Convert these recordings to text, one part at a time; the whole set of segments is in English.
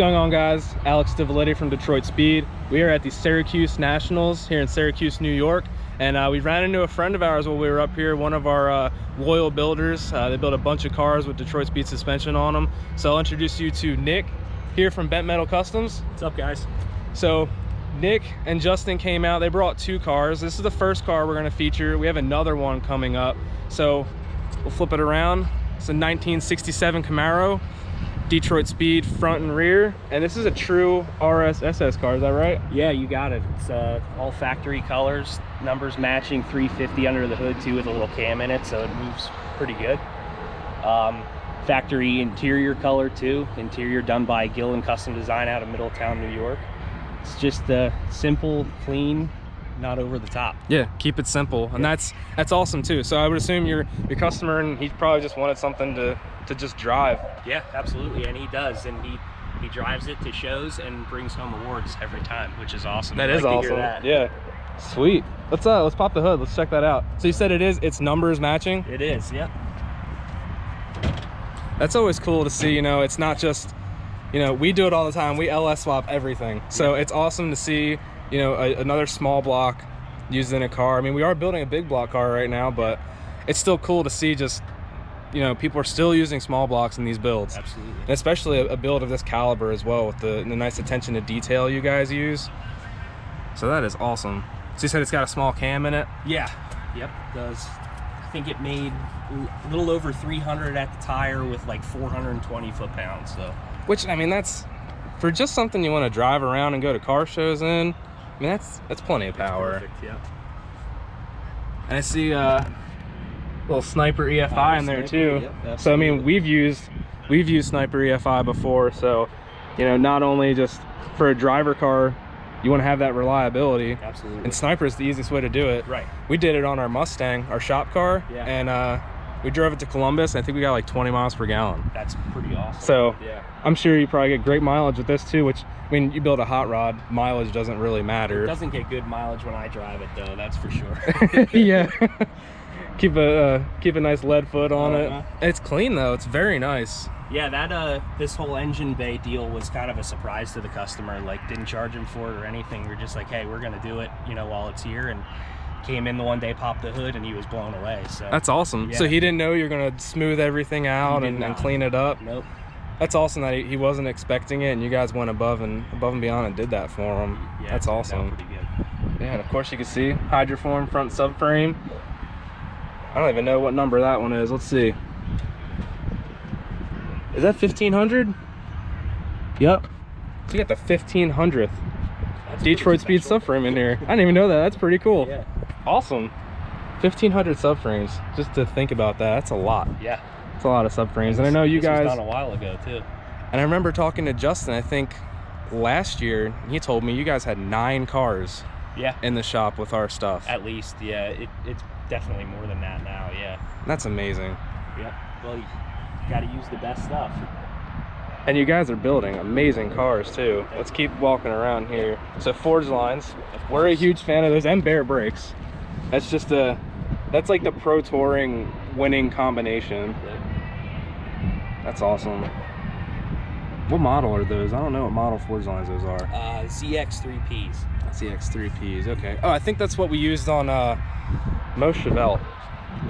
going on, guys? Alex Divaletti from Detroit Speed. We are at the Syracuse Nationals here in Syracuse, New York, and we ran into a friend of ours while we were up here, one of our loyal builders. They built a bunch of cars with Detroit Speed suspension on them. So I'll introduce you to Nick here from Bent Metal Customs. What's up, guys? So Nick and Justin came out. They brought two cars. This is the first car we're going to feature. We have another one coming up, so we'll flip it around. It's a 1967 Camaro, Detroit Speed front and rear, and this is a true RSSS car, is that right? Yeah, you got it. It's all factory colors, numbers matching, 350 under the hood too, with a little cam in it, so it moves pretty good. Factory interior color too, interior done by Gillen Custom Design out of Middletown, New York. It's just simple, clean, not over the top. Yeah, keep it simple, and that's awesome too. So I would assume your customer, and he probably just wanted something to just drive. Yeah, absolutely, and he does, and he drives it to shows and brings home awards every time, which is awesome. That is awesome. Yeah, sweet. Let's pop the hood. Let's check that out. So you said it's numbers matching? It is, yeah. That's always cool to see. You know, it's not just, you know, we do it all the time. We LS swap everything, so it's awesome to see, you know, another small block used in a car. I mean, we are building a big block car right now, but it's still cool to see just, you know, people are still using small blocks in these builds. Absolutely. And especially a build of this caliber as well, with the nice attention to detail you guys use. So that is awesome. So you said it's got a small cam in it? Yeah, yep, it does. I think it made a little over 300 at the tire with like 420 foot-pounds, so. Which, I mean, that's, for just something you want to drive around and go to car shows in, I mean, that's plenty of power. Perfect, yeah. And I see little Sniper EFI in there too. Yep, so I mean, we've used Sniper EFI before, so, you know, not only just for a driver car, you want to have that reliability. Absolutely. And Sniper is the easiest way to do it. Right. We did it on our Mustang, our shop car, and we drove it to Columbus, and I think we got like 20 miles per gallon. That's pretty awesome. So yeah, I'm sure you probably get great mileage with this too, which, I mean, you build a hot rod, mileage doesn't really matter. It doesn't get good mileage when I drive it though, that's for sure. Yeah. Keep a nice lead foot on it. It's clean though, it's very nice. Yeah, that this whole engine bay deal was kind of a surprise to the customer. Like, didn't charge him for it or anything. We're just like, hey, we're gonna do it, you know, while it's here. And came in the one day, popped the hood, and he was blown away. So that's awesome. Yeah. So he didn't know you're gonna smooth everything out and clean it up? Nope. That's awesome that he wasn't expecting it, and you guys went above and beyond and did that for him. Yeah, that's awesome. pretty good. Yeah, and of course you can see hydroform front subframe. I don't even know what number that one is. Let's see. Is that 1500? Yep. So you got the 1500th Detroit Speed subframe in here. I didn't even know that. That's pretty cool. Yeah. Awesome. 1500 subframes. Just to think about that, that's a lot. Yeah. It's a lot of subframes. And I know you guys. This was done a while ago too. And I remember talking to Justin, I think last year, he told me you guys had 9 cars. Yeah. In the shop with our stuff. At least, yeah. It's definitely more than that now. Yeah. That's amazing. Yep. Well, you got to use the best stuff. And you guys are building amazing cars too. Let's keep walking around here. So Forge lines, we're a huge fan of those, and bare brakes. That's just that's like the Pro Touring winning combination. That's awesome. What model are those? I don't know what model Forge lines those are. ZX3Ps. ZX3Ps, okay. Oh, I think that's what we used on most Chevelle.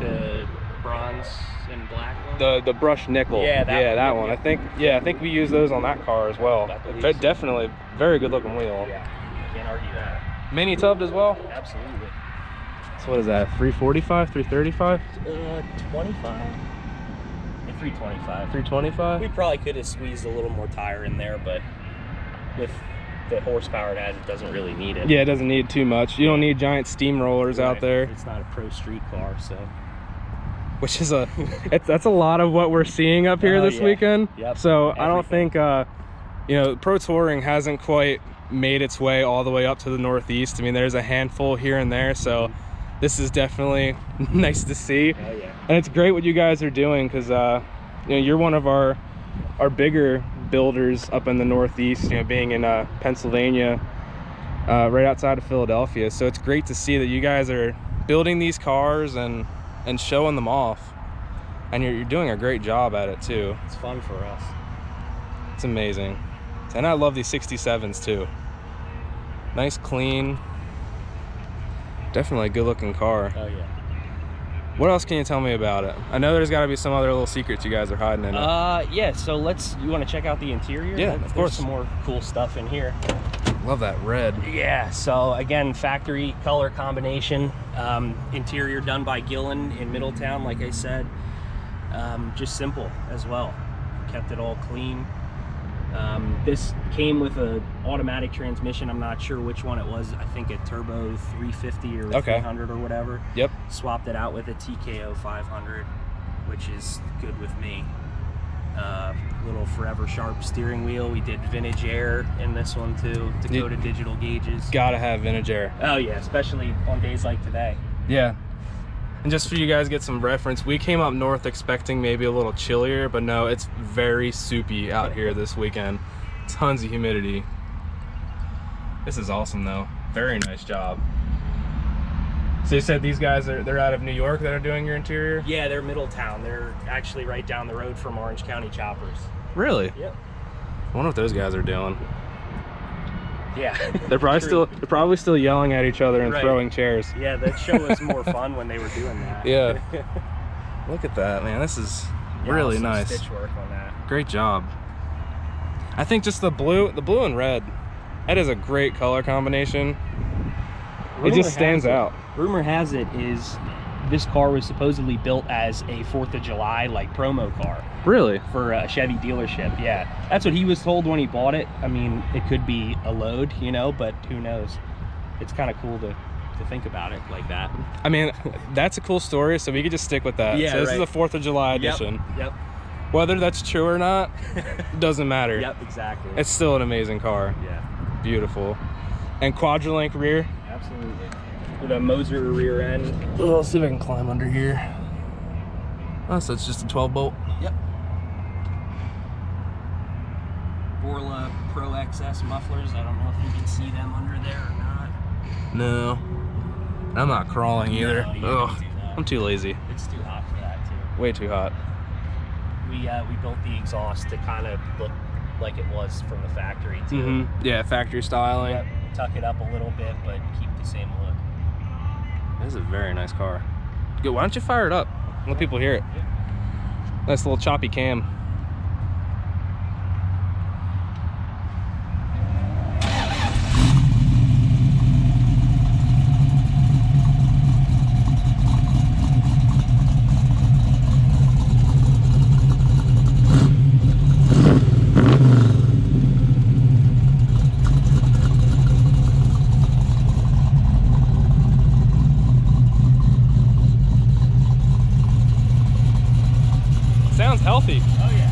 The bronze and black one? The brushed nickel. Yeah, that one. I think we use those on that car as well. Definitely very good looking wheel. Yeah, can't argue that. Mini tubbed as well? Absolutely. So what is that, 345, 335? 25. 325. 325? We probably could have squeezed a little more tire in there, but with the horsepower it has, it doesn't really need it. Yeah, it doesn't need too much. You don't need giant steamrollers out there. It's not a pro street car, so. Which is that's a lot of what we're seeing up here this weekend. Yep. So I don't think, you know, Pro Touring hasn't quite made its way all the way up to the Northeast. I mean, there's a handful here and there, so this is definitely nice to see. Oh, yeah. And it's great what you guys are doing, because you know, you're one of our bigger builders up in the Northeast, you know, being in Pennsylvania, right outside of Philadelphia. So it's great to see that you guys are building these cars and showing them off, and you're doing a great job at it too. It's fun for us. It's amazing. And I love these 67s too. Nice, clean. Definitely a good looking car. Oh yeah. What else can you tell me about it? I know there's got to be some other little secrets you guys are hiding in it. Yeah, so you want to check out the interior? Yeah, of course. There's some more cool stuff in here. Love that red. Yeah, so again, factory color combination. Interior done by Gillen in Middletown, like I said. Just simple as well. Kept it all clean. This came with a automatic transmission. I'm not sure which one it was. I think a turbo 350 or 300 or whatever. Yep. Swapped it out with a TKO 500, which is good with me. Little Forever Sharp steering wheel. We did vintage air in this one too. Dakota digital gauges. Gotta have vintage air. Oh yeah, especially on days like today. Yeah. And just for you guys to get some reference, we came up north expecting maybe a little chillier, but no, it's very soupy out here this weekend. Tons of humidity. This is awesome though. Very nice job. So you said these guys they're out of New York that are doing your interior? Yeah, they're Middletown. They're actually right down the road from Orange County Choppers. Really? Yep. I wonder what those guys are doing. Yeah. They're probably still yelling at each other and Right. throwing chairs. Yeah, that show was more fun when they were doing that. Yeah. Look at that, man. This is really some nice. Stitch work on that. Great job. I think just the blue and red, that is a great color combination. It just stands out. Rumor has it is this car was supposedly built as a 4th of July like promo car Really? for a Chevy dealership. Yeah, that's what he was told when he bought it. I mean, it could be a load, you know, but who knows? It's kind of cool to think about it like that. I mean, that's a cool story, so we could just stick with that. Yeah, so this right. is the 4th of July edition. Yep. Whether that's true or not, doesn't matter. Yep, exactly. It's still an amazing car. Yeah. Beautiful. And quadrillink rear. Absolutely. With a Moser rear end. Oh, let's see if I can climb under here. Oh, so it's just a 12 bolt. Yep. Borla Pro XS mufflers. I don't know if you can see them under there or not. No. I'm not crawling either. No, you Ugh, can't do that. I'm too lazy. It's too hot for that too. Way too hot. We built the exhaust to kind of look like it was from the factory too. Mm-hmm. Yeah, factory styling. Yep. Tuck it up a little bit, but keep the same look. This is a very nice car. Good. Why don't you fire it up? Let people hear it. Nice little choppy cam. Sounds healthy. Oh yeah.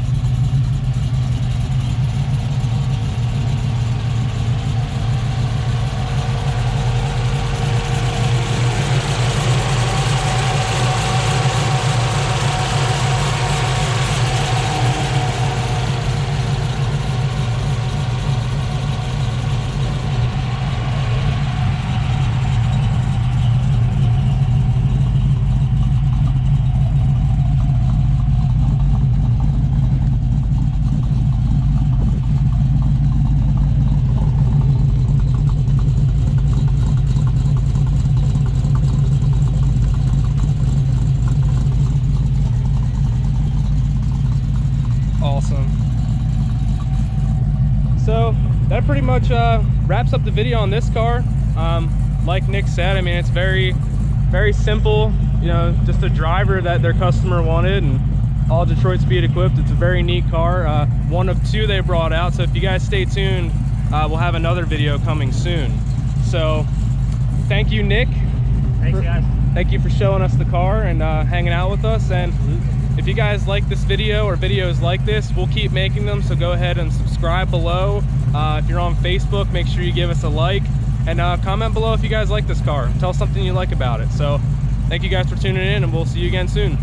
Awesome. So that pretty much wraps up the video on this car. Like Nick said, I mean, it's very, very simple, you know, just a driver that their customer wanted, and all Detroit speed equipped. It's a very neat car. One of two they brought out, so if you guys stay tuned, we'll have another video coming soon. So thank you, Nick. Thanks, guys. Thank you for showing us the car and hanging out with us. And if you guys like this video or videos like this, we'll keep making them, so go ahead and subscribe below. If you're on Facebook, make sure you give us a like, and comment below if you guys like this car. Tell us something you like about it. So thank you guys for tuning in, and we'll see you again soon.